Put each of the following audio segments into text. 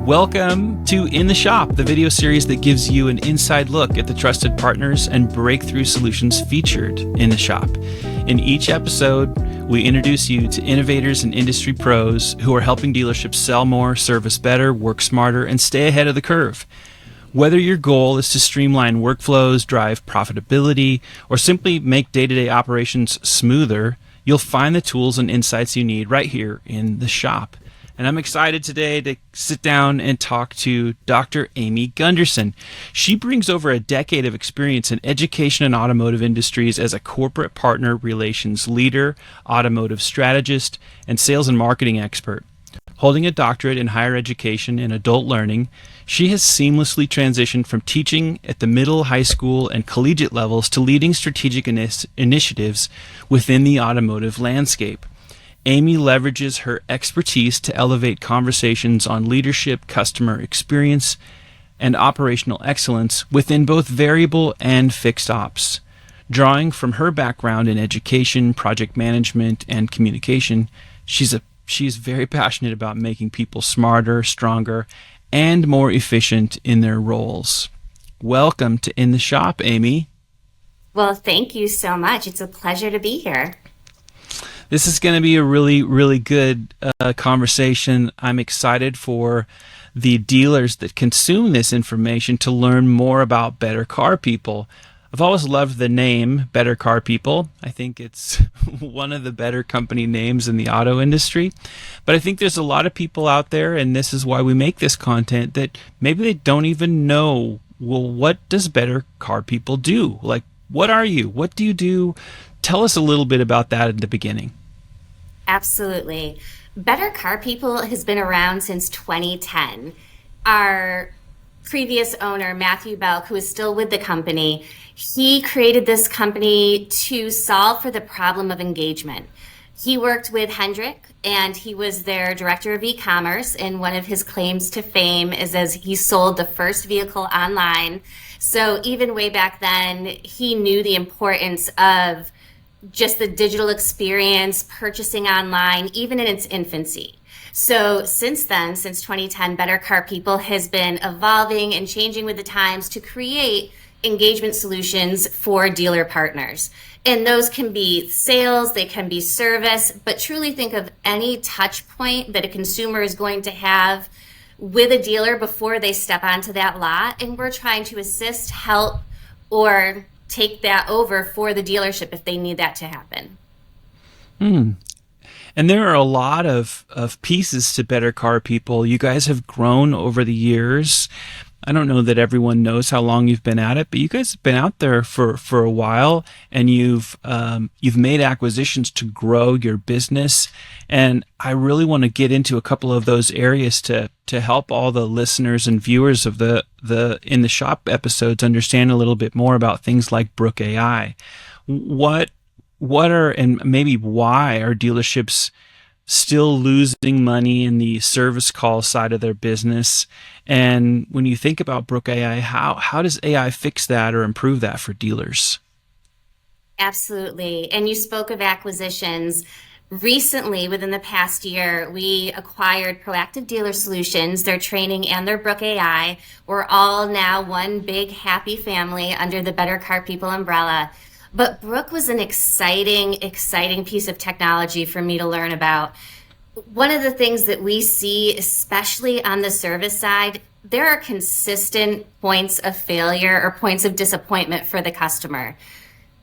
Welcome to In the Shop, the video series that gives you an inside look at the trusted partners and breakthrough solutions featured in the shop. In each episode, we introduce you to innovators and industry pros who are helping dealerships sell more, service better, work smarter, and stay ahead of the curve. Whether your goal is to streamline workflows, drive profitability, or simply make day-to-day operations smoother, you'll find the tools and insights you need right here in the shop. And I'm excited today to sit down and talk to Dr. Aimi Gundersen. She brings over a decade of experience in education and automotive industries as a corporate partner relations leader, automotive strategist, and sales and marketing expert. Holding a doctorate in higher education and adult learning, she has seamlessly transitioned from teaching at the middle, high school, and collegiate levels to leading strategic initiatives within the automotive landscape. Aimi leverages her expertise to elevate conversations on leadership, customer experience, and operational excellence within both variable and fixed ops. Drawing from her background in education, project management, and communication, she's very passionate about making people smarter, stronger, and more efficient in their roles. Welcome to In the Shop, Aimi. Well, thank you so much. It's a pleasure to be here. This is going to be a really, really good conversation. I'm excited for the dealers that consume this information to learn more about Better Car People. I've always loved the name Better Car People. I think it's one of the better company names in the auto industry. But I think there's a lot of people out there, and this is why we make this content, that maybe they don't even know, well, what does Better Car People do? Like, what are you? What do you do? Tell us a little bit about that at the beginning. Absolutely. Better Car People has been around since 2010. Our previous owner, Matthew Belk, who is still with the company, he created this company to solve for the problem of engagement. He worked with Hendrick, and he was their director of e-commerce, and one of his claims to fame is as he sold the first vehicle online. So even way back then, he knew the importance of just the digital experience, purchasing online, even in its infancy. So since then, since 2010, Better Car People has been evolving and changing with the times to create engagement solutions for dealer partners. And those can be sales, they can be service, but truly think of any touch point that a consumer is going to have with a dealer before they step onto that lot. And we're trying to assist, help, or take that over for the dealership if they need that to happen. And there are a lot of pieces to Better Car People. You guys have grown over the years. I don't know that everyone knows how long you've been at it, but you guys have been out there for a while, and you've made acquisitions to grow your business. And I really want to get into a couple of those areas to help all the listeners and viewers of the In the Shop episodes understand a little bit more about things like Brooke.ai. What are, and maybe why are dealerships still losing money in the service call side of their business? And when you think about Brooke.ai, how does AI fix that or improve that for dealers? Absolutely. And you spoke of acquisitions. Recently, within the past year, we acquired Proactive Dealer Solutions, their training, and their Brooke.ai. We're all now one big happy family under the Better Car People umbrella. But Brooke was an exciting piece of technology for me to learn about. One of the things that we see, especially on the service side, there are consistent points of failure or points of disappointment for the customer.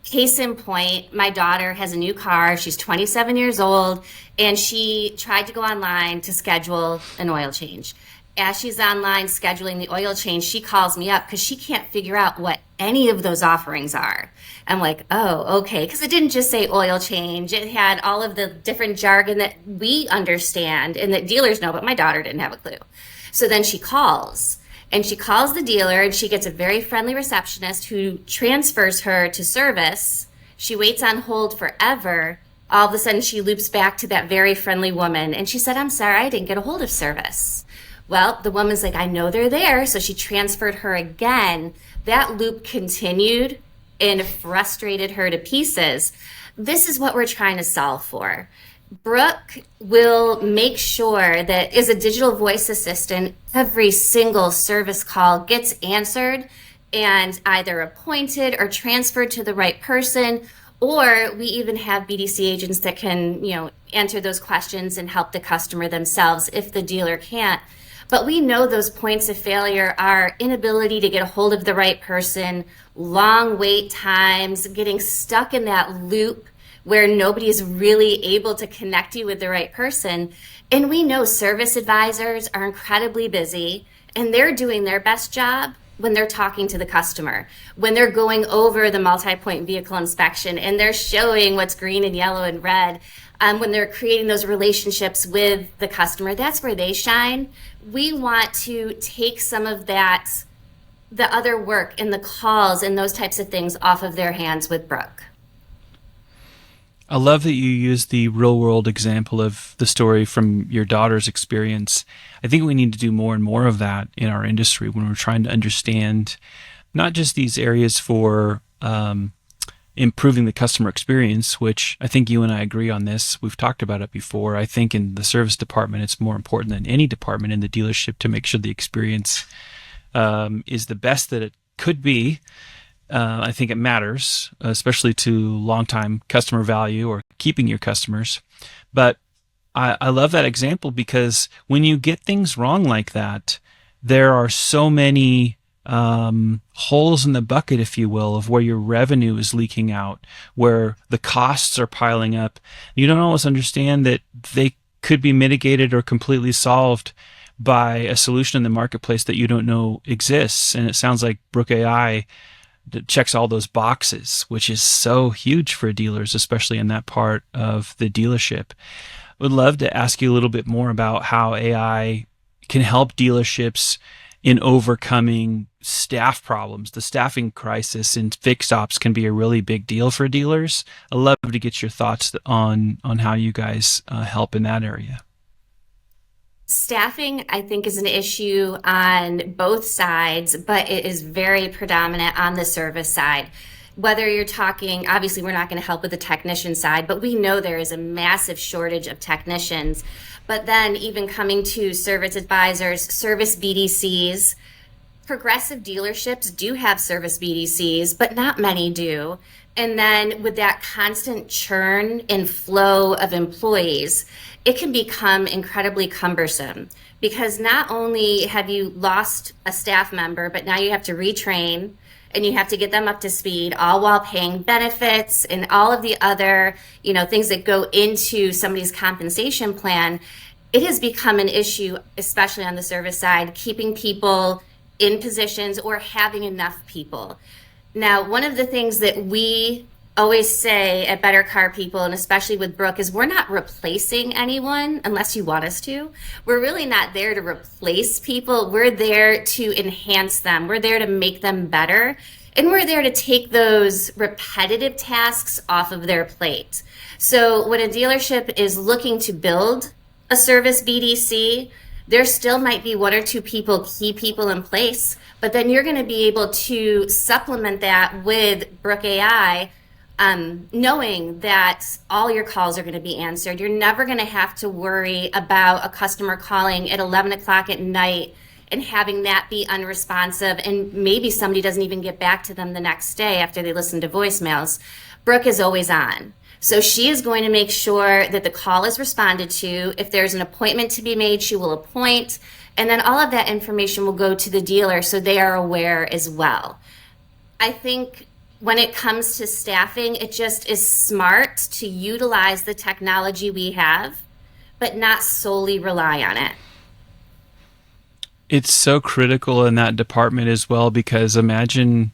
Case in point, my daughter has a new car. She's 27 years old, and she tried to go online to schedule an oil change. As she's online scheduling the oil change, she calls me up because she can't figure out what any of those offerings are. I'm like, oh, okay, because it didn't just say oil change. It had all of the different jargon that we understand and that dealers know, but my daughter didn't have a clue. So then she calls the dealer, and she gets a very friendly receptionist who transfers her to service. She waits on hold forever. All of a sudden, she loops back to that very friendly woman, and she said, I'm sorry, I didn't get a hold of service. Well, the woman's like, I know they're there. So she transferred her again. That loop continued and frustrated her to pieces. This is what we're trying to solve for. Brooke will make sure that as a digital voice assistant, every single service call gets answered and either appointed or transferred to the right person. Or we even have BDC agents that can, answer those questions and help the customer themselves if the dealer can't. But we know those points of failure are inability to get a hold of the right person, long wait times, getting stuck in that loop where nobody is really able to connect you with the right person. And we know service advisors are incredibly busy and they're doing their best job when they're talking to the customer, when they're going over the multi-point vehicle inspection and they're showing what's green and yellow and red, when they're creating those relationships with the customer, that's where they shine. We want to take some of that, the other work and the calls and those types of things off of their hands with Brooke. I love that you use the real world example of the story from your daughter's experience. I think we need to do more and more of that in our industry when we're trying to understand not just these areas for improving the customer experience, which I think you and I agree on this. We've talked about it before. I think in the service department, it's more important than any department in the dealership to make sure the experience is the best that it could be. I think it matters, especially to long-time customer value or keeping your customers. But I love that example because when you get things wrong like that, there are so many holes in the bucket, if you will, of where your revenue is leaking out, where the costs are piling up. You don't always understand that they could be mitigated or completely solved by a solution in the marketplace that you don't know exists. And it sounds like Brooke.ai that checks all those boxes, which is so huge for dealers, especially in that part of the dealership. I would love to ask you a little bit more about how AI can help dealerships in overcoming staff problems. The staffing crisis in fixed ops can be a really big deal for dealers. I'd love to get your thoughts on how you guys help in that area. Staffing, I think, is an issue on both sides, but it is very predominant on the service side. Whether you're talking, obviously, we're not going to help with the technician side, but we know there is a massive shortage of technicians. But then even coming to service advisors, service BDCs, progressive dealerships do have service BDCs, but not many do. And then with that constant churn and flow of employees, it can become incredibly cumbersome because not only have you lost a staff member, but now you have to retrain and you have to get them up to speed, all while paying benefits and all of the other, things that go into somebody's compensation plan. It has become an issue, especially on the service side, keeping people in positions or having enough people. Now, one of the things that we always say at Better Car People, and especially with Brooke, is we're not replacing anyone unless you want us to. We're really not there to replace people. We're there to enhance them. We're there to make them better. And we're there to take those repetitive tasks off of their plate. So when a dealership is looking to build a service BDC, there still might be one or two key people in place, but then you're going to be able to supplement that with Brooke.ai, knowing that all your calls are going to be answered. You're never going to have to worry about a customer calling at 11 o'clock at night and having that be unresponsive, and maybe somebody doesn't even get back to them the next day after they listen to voicemails. Brooke is always on. So she is going to make sure that the call is responded to. If there's an appointment to be made, she will appoint. And then all of that information will go to the dealer so they are aware as well. I think when it comes to staffing, it just is smart to utilize the technology we have, but not solely rely on it. It's so critical in that department as well, because imagine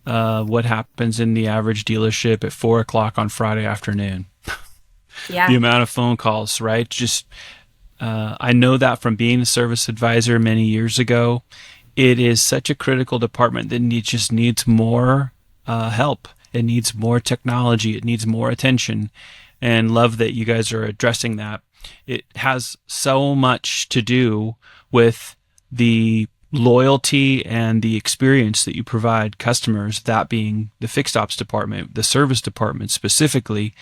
what happens in the average dealership at 4 o'clock on Friday afternoon. Yeah. The amount of phone calls, right? Just I know that from being a service advisor many years ago. It is such a critical department that just needs more help. It needs more technology. It needs more attention. And love that you guys are addressing that. It has so much to do with the loyalty and the experience that you provide customers, that being the fixed ops department, the service department specifically.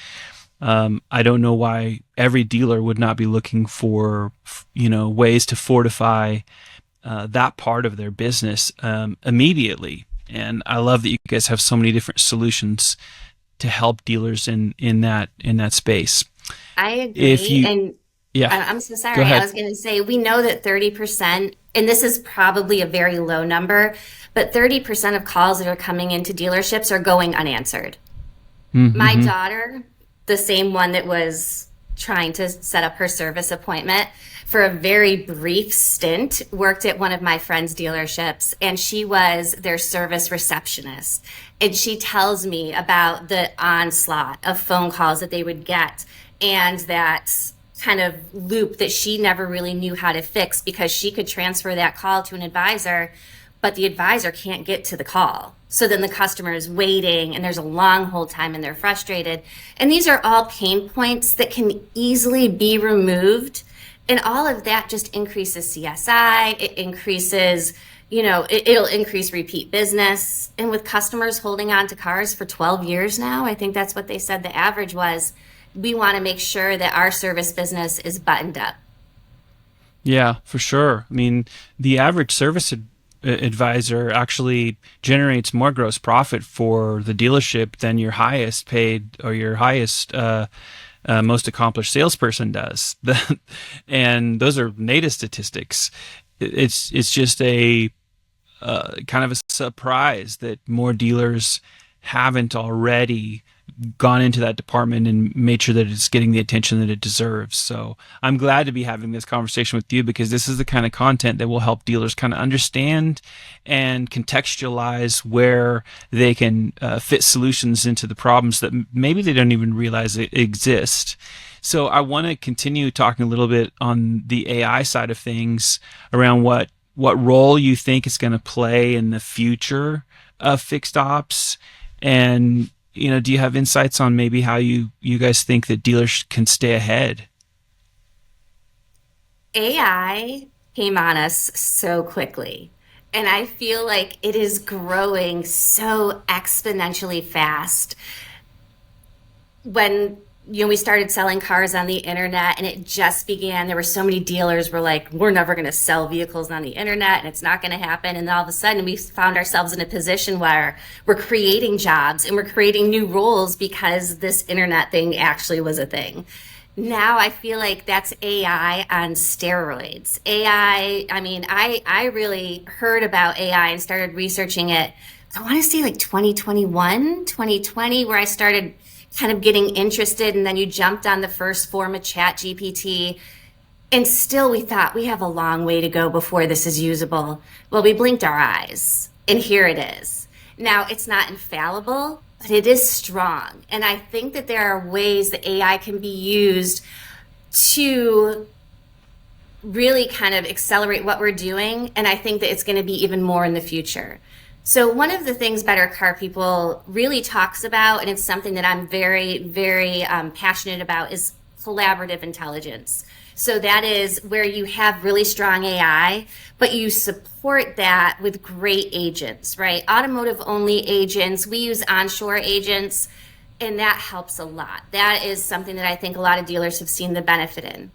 I don't know why every dealer would not be looking for, ways to fortify that part of their business immediately. And I love that you guys have so many different solutions to help dealers in that space. I If agree. you, And yeah, I'm so go sorry. I ahead. was going to say, we know that 30%, and this is probably a very low number, but 30% of calls that are coming into dealerships are going unanswered. My Mm-hmm. daughter, the same one that was trying to set up her service appointment, for a very brief stint, worked at one of my friend's dealerships, and she was their service receptionist. And she tells me about the onslaught of phone calls that they would get, and that kind of loop that she never really knew how to fix, because she could transfer that call to an advisor, but the advisor can't get to the call. So then the customer is waiting and there's a long hold time and they're frustrated. And these are all pain points that can easily be removed. And all of that just increases CSI. It increases, it'll increase repeat business. And with customers holding on to cars for 12 years now, I think that's what they said the average was. We want to make sure that our service business is buttoned up. Yeah, for sure. I mean, the average advisor actually generates more gross profit for the dealership than your highest paid or your highest most accomplished salesperson does. And those are native statistics. It's just a kind of a surprise that more dealers haven't already gone into that department and made sure that it's getting the attention that it deserves. So I'm glad to be having this conversation with you, because this is the kind of content that will help dealers kind of understand and contextualize where they can fit solutions into the problems that maybe they don't even realize exist. So I want to continue talking a little bit on the AI side of things, around what role you think it's going to play in the future of fixed ops. And do you have insights on maybe how you guys think that dealers can stay ahead? AI came on us so quickly. And I feel like it is growing so exponentially fast. When we started selling cars on the internet and it just began, there were so many dealers were like, we're never going to sell vehicles on the internet and it's not going to happen. And then all of a sudden we found ourselves in a position where we're creating jobs and we're creating new roles because this internet thing actually was a thing. Now I feel like that's AI on steroids. AI, I mean, I really heard about AI and started researching it, I want to say like 2021, 2020, where I started kind of getting interested, and then you jumped on the first form of chat GPT, and still we thought we have a long way to go before this is usable. Well, we blinked our eyes and here it is. Now it's not infallible, but it is strong. And I think that there are ways that AI can be used to really kind of accelerate what we're doing. And I think that it's going to be even more in the future. So one of the things Better Car People really talks about, and it's something that I'm very, very passionate about, is collaborative intelligence. So that is where you have really strong AI, but you support that with great agents, right? Automotive only agents, we use onshore agents, and that helps a lot. That is something that I think a lot of dealers have seen the benefit in.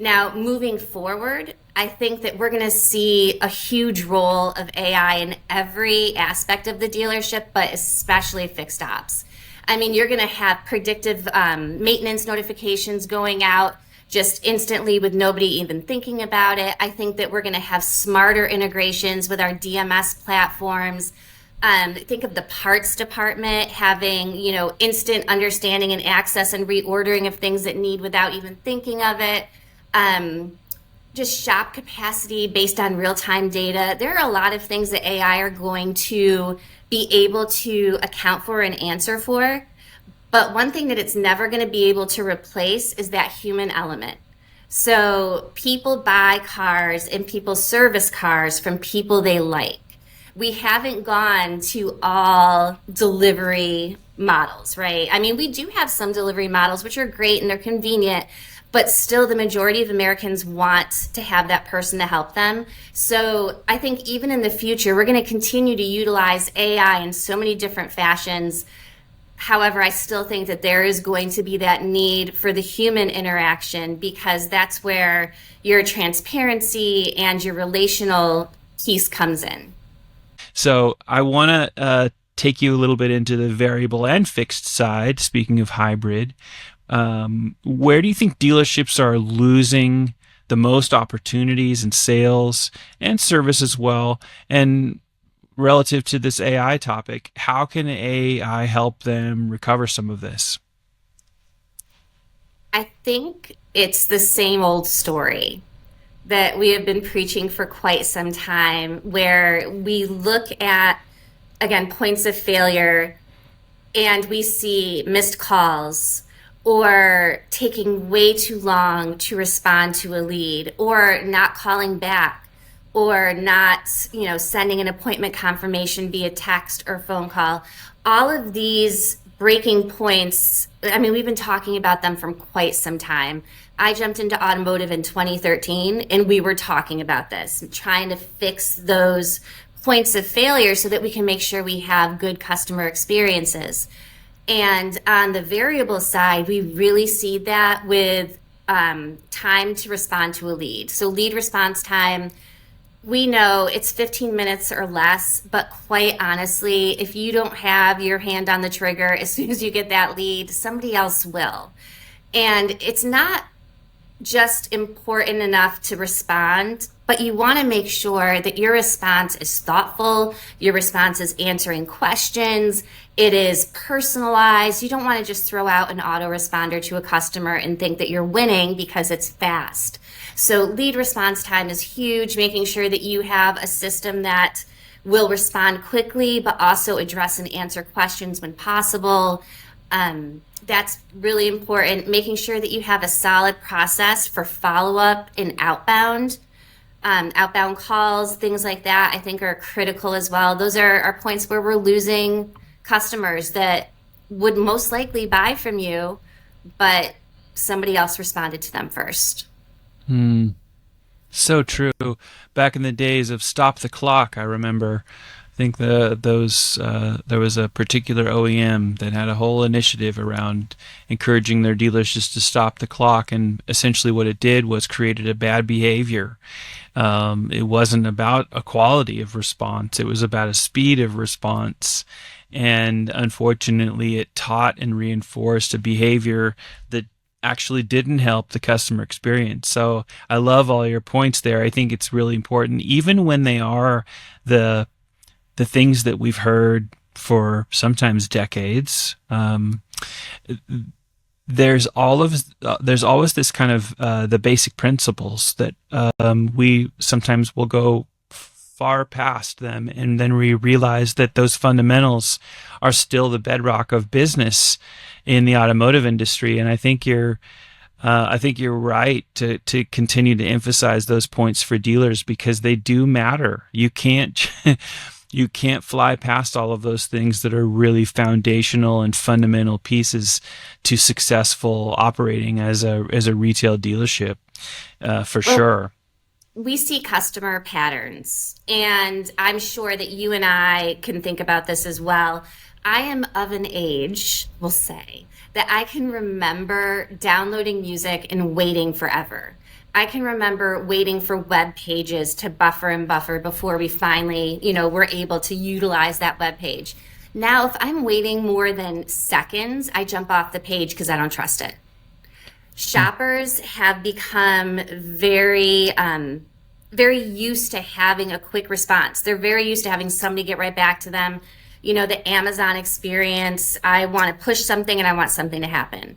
Now, moving forward, I think that we're going to see a huge role of AI in every aspect of the dealership, but especially fixed ops. I mean, you're going to have predictive maintenance notifications going out just instantly with nobody even thinking about it. I think that we're going to have smarter integrations with our DMS platforms. Think of the parts department having, instant understanding and access and reordering of things that need without even thinking of it. Just shop capacity based on real-time data. There are a lot of things that AI are going to be able to account for and answer for. But one thing that it's never going to be able to replace is that human element. So people buy cars and people service cars from people they like. We haven't gone to all delivery models, right? I mean, we do have some delivery models which are great and they're convenient, but still the majority of Americans want to have that person to help them. So I think even in the future, we're going to continue to utilize AI in so many different fashions. However, I still think that there is going to be that need for the human interaction because that's where your transparency and your relational piece comes in. So I want to take you a little bit into the variable and fixed side. Speaking of hybrid, where do you think dealerships are losing the most opportunities in sales and service as well? And relative to this AI topic, how can AI help them recover some of this? I think it's the same old story that we have been preaching for quite some time, where we look at, again, points of failure and we see missed calls or taking way too long to respond to a lead or not calling back or not, sending an appointment confirmation via text or phone call. All of these breaking points, I mean, we've been talking about them from quite some time. I jumped into automotive in 2013 and we were talking about this, trying to fix those points of failure so that we can make sure we have good customer experiences. And on the variable side, we really see that with time to respond to a lead. So lead response time, we know it's 15 minutes or less, but quite honestly, if you don't have your hand on the trigger as soon as you get that lead, somebody else will. And it's not just important enough to respond, but you want to make sure that your response is thoughtful, your response is answering questions, it is personalized. You don't want to just throw out an autoresponder to a customer and think that you're winning because it's fast. So lead response time is huge, making sure that you have a system that will respond quickly, but also address and answer questions when possible. That's really important. Making sure that you have a solid process for follow-up and outbound. Outbound calls, things like that, I think are critical as well. Those are points where we're losing customers that would most likely buy from you, but somebody else responded to them first. So true. Back in the days of stop the clock, I remember. I think there was a particular OEM that had a whole initiative around encouraging their dealers just to stop the clock, and essentially what it did was created a bad behavior. It wasn't about a quality of response; it was about a speed of response, and unfortunately, it taught and reinforced a behavior that actually didn't help the customer experience. So I love all your points there. I think it's really important, even when they are the things that we've heard for sometimes decades. There's always this kind of the basic principles that we sometimes will go far past them, and then we realize that those fundamentals are still the bedrock of business in the automotive industry. And I think you're right to continue to emphasize those points for dealers, because they do matter. You can't fly past all of those things that are really foundational and fundamental pieces to successful operating as a retail dealership, for sure. We see customer patterns, and I'm sure that you and I can think about this as well. I am of an age, we'll say, that I can remember downloading music and waiting forever. I can remember waiting for web pages to buffer and buffer before we finally, were able to utilize that web page. Now, if I'm waiting more than seconds, I jump off the page because I don't trust it. Shoppers have become very used to having a quick response. They're very used to having somebody get right back to them. The Amazon experience, I want to push something and I want something to happen.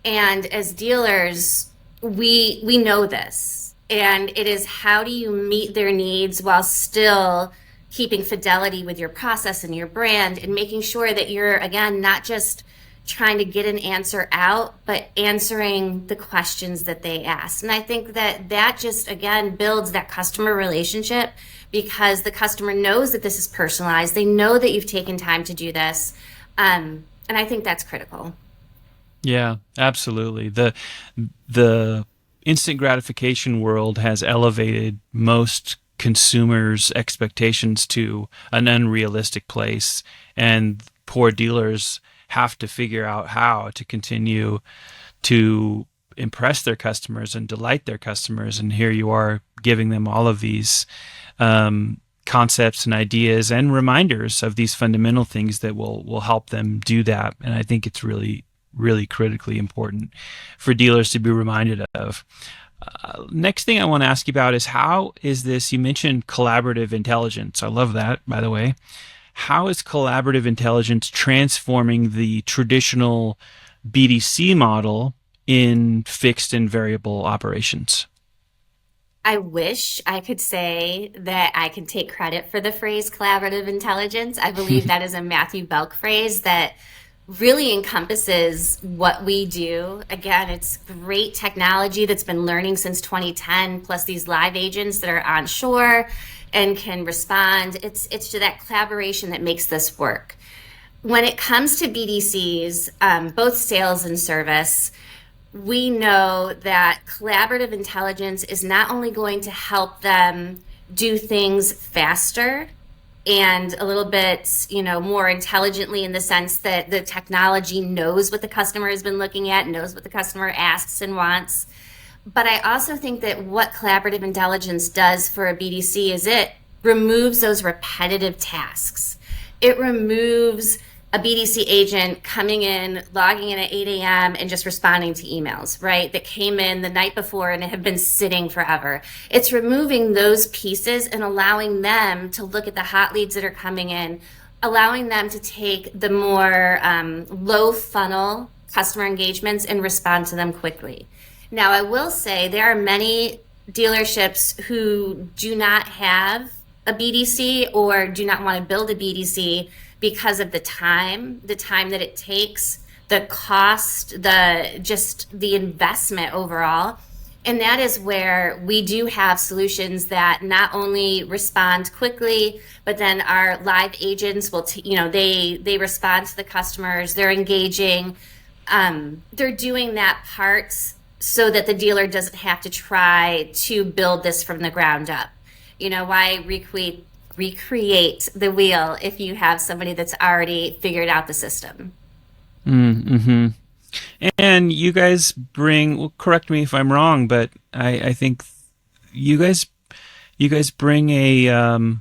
And as dealers, we know this. And it is, how do you meet their needs while still keeping fidelity with your process and your brand, and making sure that you're, again, not just trying to get an answer out, but answering the questions that they ask. And I think that just, again, builds that customer relationship, because the customer knows that this is personalized. They know that you've taken time to do this. And I think that's critical. Yeah, absolutely. The instant gratification world has elevated most consumers' expectations to an unrealistic place, and poor dealers have to figure out how to continue to impress their customers and delight their customers. And here you are giving them all of these concepts and ideas and reminders of these fundamental things that will help them do that. And I think it's really, really critically important for dealers to be reminded of. Next thing I want to ask you about is how is this, you mentioned collaborative intelligence. I love that, by the way. How is collaborative intelligence transforming the traditional BDC model in fixed and variable operations? I wish I could say that I can take credit for the phrase collaborative intelligence. I believe that is a Matthew Belk phrase that really encompasses what we do. Again, it's great technology that's been learning since 2010, plus these live agents that are onshore and can respond. It's to that collaboration that makes this work. When it comes to BDCs, both sales and service, we know that collaborative intelligence is not only going to help them do things faster and a little bit, more intelligently, in the sense that the technology knows what the customer has been looking at, knows what the customer asks and wants. But I also think that what collaborative intelligence does for a BDC is it removes those repetitive tasks. It removes a BDC agent coming in, logging in at 8 a.m. and just responding to emails, right? That came in the night before and have been sitting forever. It's removing those pieces and allowing them to look at the hot leads that are coming in, allowing them to take the more low funnel customer engagements and respond to them quickly. Now, I will say there are many dealerships who do not have a BDC or do not want to build a BDC because of the time that it takes, the cost, the investment overall. And that is where we do have solutions that not only respond quickly, but then our live agents will, they respond to the customers, they're engaging, they're doing that part so that the dealer doesn't have to try to build this from the ground up. Why recreate the wheel if you have somebody that's already figured out the system? Mm-hmm. And you guys bring, well, correct me if I'm wrong, but I think you guys bring a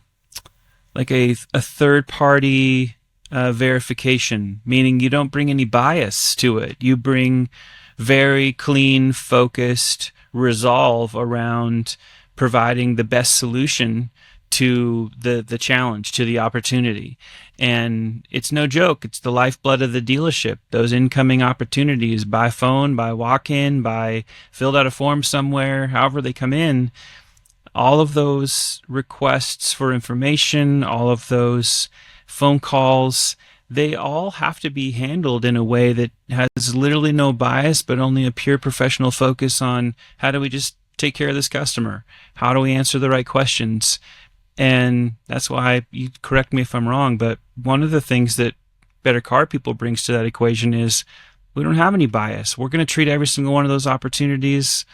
third party verification, meaning you don't bring any bias to it. You bring very clean, focused resolve around providing the best solution to the challenge, to the opportunity. And it's no joke. It's the lifeblood of the dealership. Those incoming opportunities by phone, by walk-in, by filled out a form somewhere, however they come in, all of those requests for information, all of those phone calls, they all have to be handled in a way that has literally no bias, but only a pure professional focus on how do we just take care of this customer? How do we answer the right questions? And that's why, you correct me if I'm wrong, but one of the things that Better Car People brings to that equation is we don't have any bias. We're going to treat every single one of those opportunities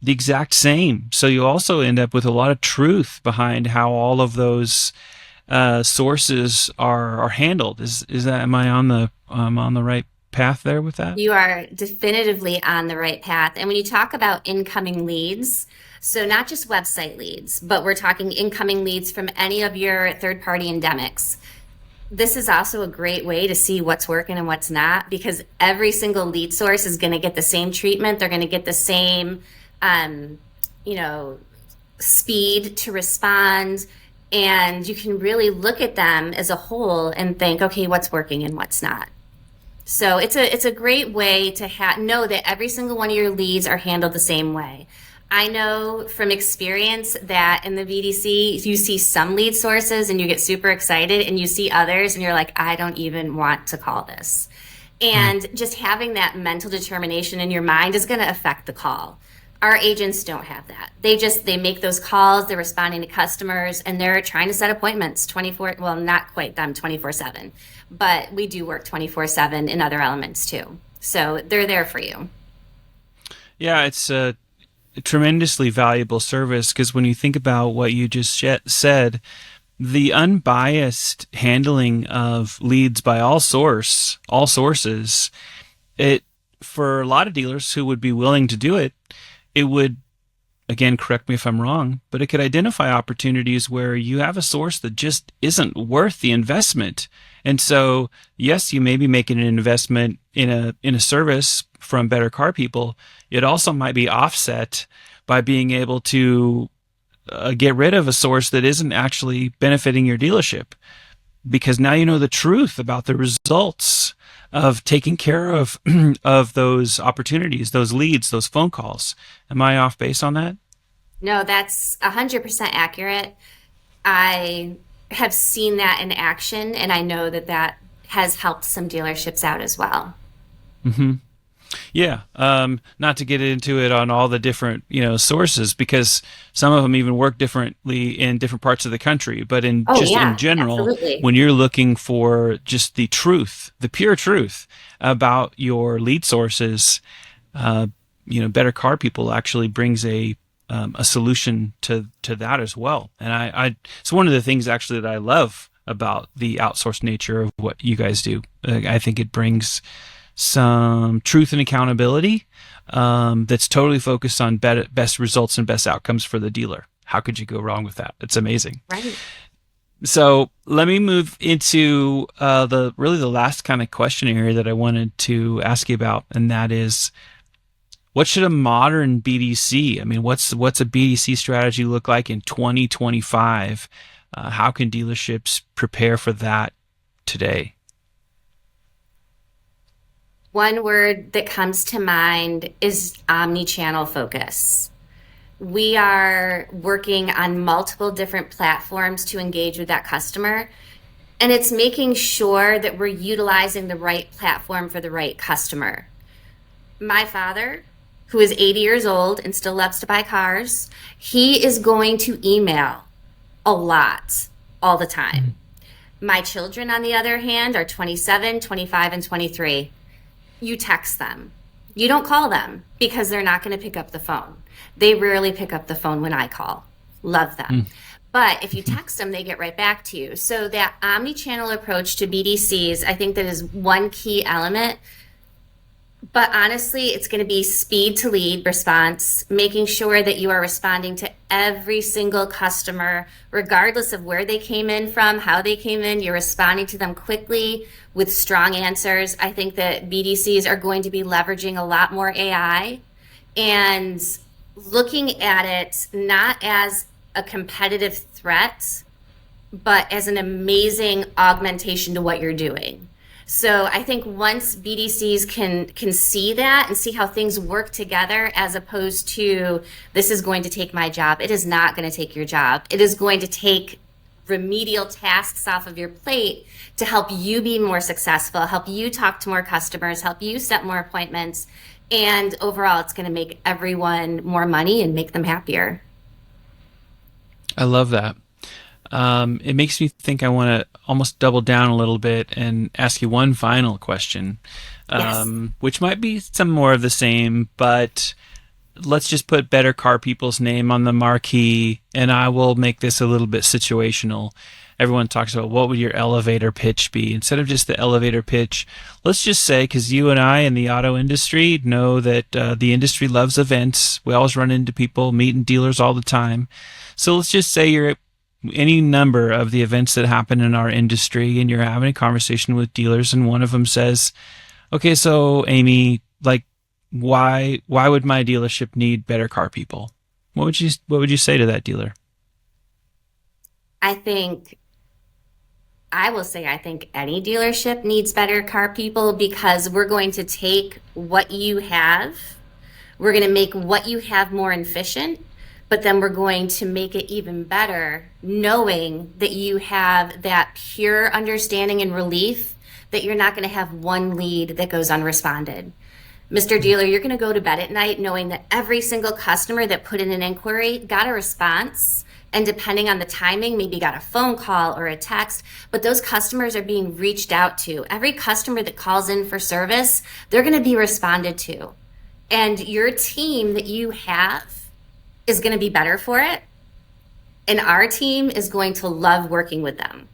the exact same. So you also end up with a lot of truth behind how all of those sources are handled. Is that, am I on the right path there with that? You are definitively on the right path. And when you talk about incoming leads, so not just website leads, but we're talking incoming leads from any of your third-party endemics. This is also a great way to see what's working and what's not, because every single lead source is going to get the same treatment. They're going to get the same, speed to respond. And you can really look at them as a whole and think, okay, what's working and what's not. So it's a great way to know that every single one of your leads are handled the same way. I know from experience that in the BDC, you see some lead sources and you get super excited, and you see others and you're like, I don't even want to call this. And just having that mental determination in your mind is going to affect the call. Our agents don't have that. They make those calls, they're responding to customers, and they're trying to set appointments 24/7, but we do work 24/7 in other elements too. So they're there for you. Yeah, it's a tremendously valuable service, because when you think about what you just said, The unbiased handling of leads by all sources, it for a lot of dealers who would be willing to do it, it would, again, correct me if I'm wrong, but it could identify opportunities where you have a source that just isn't worth the investment. And so, yes, you may be making an investment in a service from Better Car People. It also might be offset by being able to get rid of a source that isn't actually benefiting your dealership, because now you know the truth about the results of taking care of of those opportunities, those leads, those phone calls. Am I off base on that? No, that's 100% accurate. I have seen that in action, and I know that that has helped some dealerships out as well. Mm-hmm. Yeah, not to get into it on all the different, sources, because some of them even work differently in different parts of the country. But Oh, in yeah, general, absolutely. when you're looking for just the truth, the pure truth about your lead sources, Better Car People actually brings a solution to that as well. And it's one of the things actually that I love about the outsourced nature of what you guys do. I think it brings some truth and accountability that's totally focused on best results and best outcomes for the dealer. How could you go wrong with that? It's amazing. Right. So let me move into the last kind of question area that I wanted to ask you about, and that is, what should a modern BDC? I mean, what's a BDC strategy look like in 2025? How can dealerships prepare for that today? One word that comes to mind is omni-channel focus. We are working on multiple different platforms to engage with that customer, and it's making sure that we're utilizing the right platform for the right customer. My father, who is 80 years old and still loves to buy cars, he is going to email a lot all the time. My children, on the other hand, are 27, 25, and 23. You text them. You don't call them because they're not going to pick up the phone. They rarely pick up the phone when I call. Love them. But if you text them, they get right back to you. So that omni-channel approach to BDCs, I think that is one key element. But honestly, it's going to be speed to lead response, making sure that you are responding to every single customer, regardless of where they came in from, how they came in. You're responding to them quickly with strong answers. I think that BDCs are going to be leveraging a lot more AI and looking at it not as a competitive threat, but as an amazing augmentation to what you're doing. So I think once BDCs can see that and see how things work together, as opposed to, this is going to take my job. It is not going to take your job. It is going to take remedial tasks off of your plate to help you be more successful, help you talk to more customers, help you set more appointments. And overall, it's going to make everyone more money and make them happier. I love that. It makes me think I want to almost double down a little bit and ask you one final question, Yes. which might be some more of the same, but let's just put Better Car People's name on the marquee, and I will make this a little bit situational. Everyone talks about, what would your elevator pitch be? Instead of just the elevator pitch, let's just say, because you and I in the auto industry know that the industry loves events. We always run into people meeting dealers all the time. So let's just say you're at any number of the events that happen in our industry, and you're having a conversation with dealers, and one of them says, okay, so Amy, like, why would my dealership need Better Car People? What would you say to that dealer? I think any dealership needs Better Car People, because we're going to take what you have, we're going to make what you have more efficient, but then we're going to make it even better, knowing that you have that pure understanding and relief that you're not going to have one lead that goes unresponded. Mr. Dealer, you're going to go to bed at night knowing that every single customer that put in an inquiry got a response, and depending on the timing, maybe got a phone call or a text, but those customers are being reached out to. Every customer that calls in for service, they're going to be responded to. And your team that you have is going to be better for it. And our team is going to love working with them.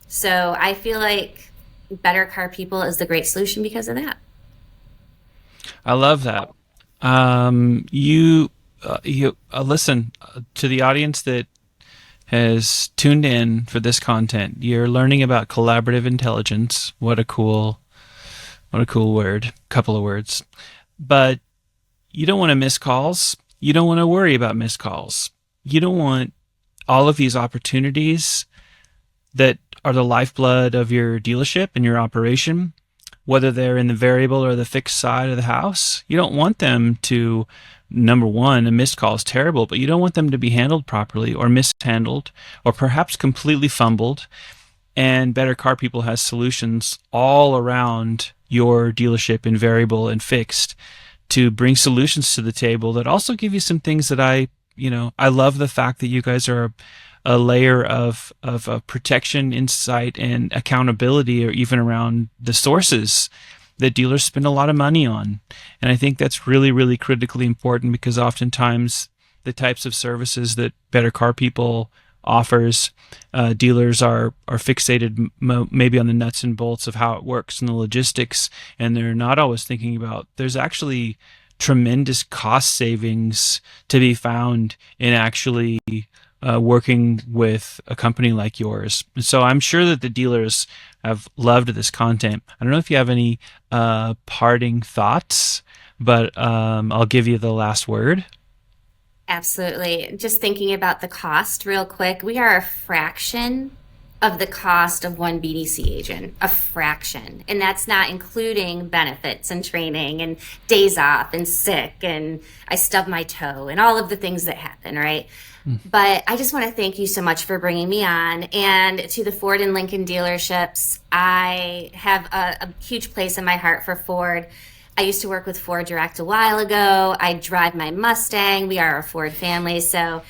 So I feel like Better Car People is the great solution because of that. I love that. Listen to the audience that has tuned in for this content. You're learning about collaborative intelligence. What a cool word. Couple of words. But you don't want to miss calls. You don't want to worry about missed calls. You don't want all of these opportunities that are the lifeblood of your dealership and your operation, whether they're in the variable or the fixed side of the house. You don't want them to, number one, a missed call is terrible, but you don't want them to be handled properly or mishandled or perhaps completely fumbled. And Better Car People has solutions all around your dealership in variable and fixed to bring solutions to the table that also give you some things that I love the fact that you guys are a layer of protection, insight, and accountability, or even around the sources that dealers spend a lot of money on. And I think that's really, really critically important, because oftentimes the types of services that Better Car People offers, dealers are fixated maybe on the nuts and bolts of how it works and the logistics, and they're not always thinking about there's actually tremendous cost savings to be found in actually working with a company like yours. So I'm sure that the dealers have loved this content. I don't know if you have any parting thoughts, but I'll give you the last word. Absolutely. Just thinking about the cost real quick, we are a fraction of the cost of one BDC agent, a fraction. And that's not including benefits and training and days off and sick and I stubbed my toe and all of the things that happen, right? But I just want to thank you so much for bringing me on. And to the Ford and Lincoln dealerships, I have a huge place in my heart for Ford. I used to work with FordDirect a while ago. I drive my Mustang. We are a Ford family. So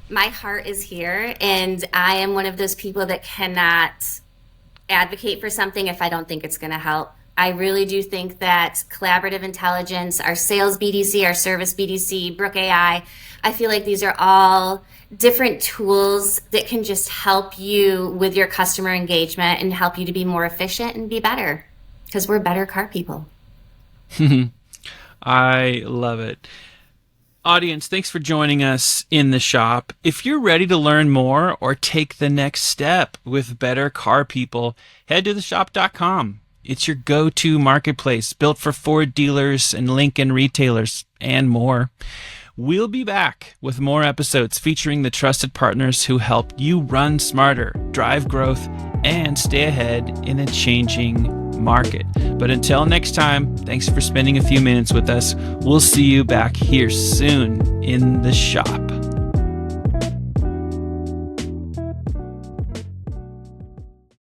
my heart is here. And I am one of those people that cannot advocate for something if I don't think it's going to help. I really do think that collaborative intelligence, our sales BDC, our service BDC, Brooke.ai, I feel like these are all different tools that can just help you with your customer engagement and help you to be more efficient and be better, because we're better car people. I love it. Audience, thanks for joining us in the shop. If you're ready to learn more or take the next step with Better Car People, head to theshop.com. It's your go-to marketplace built for Ford dealers and Lincoln retailers and more. We'll be back with more episodes featuring the trusted partners who help you run smarter, drive growth, and stay ahead in a changing market. But until next time, thanks for spending a few minutes with us. We'll see you back here soon in the shop.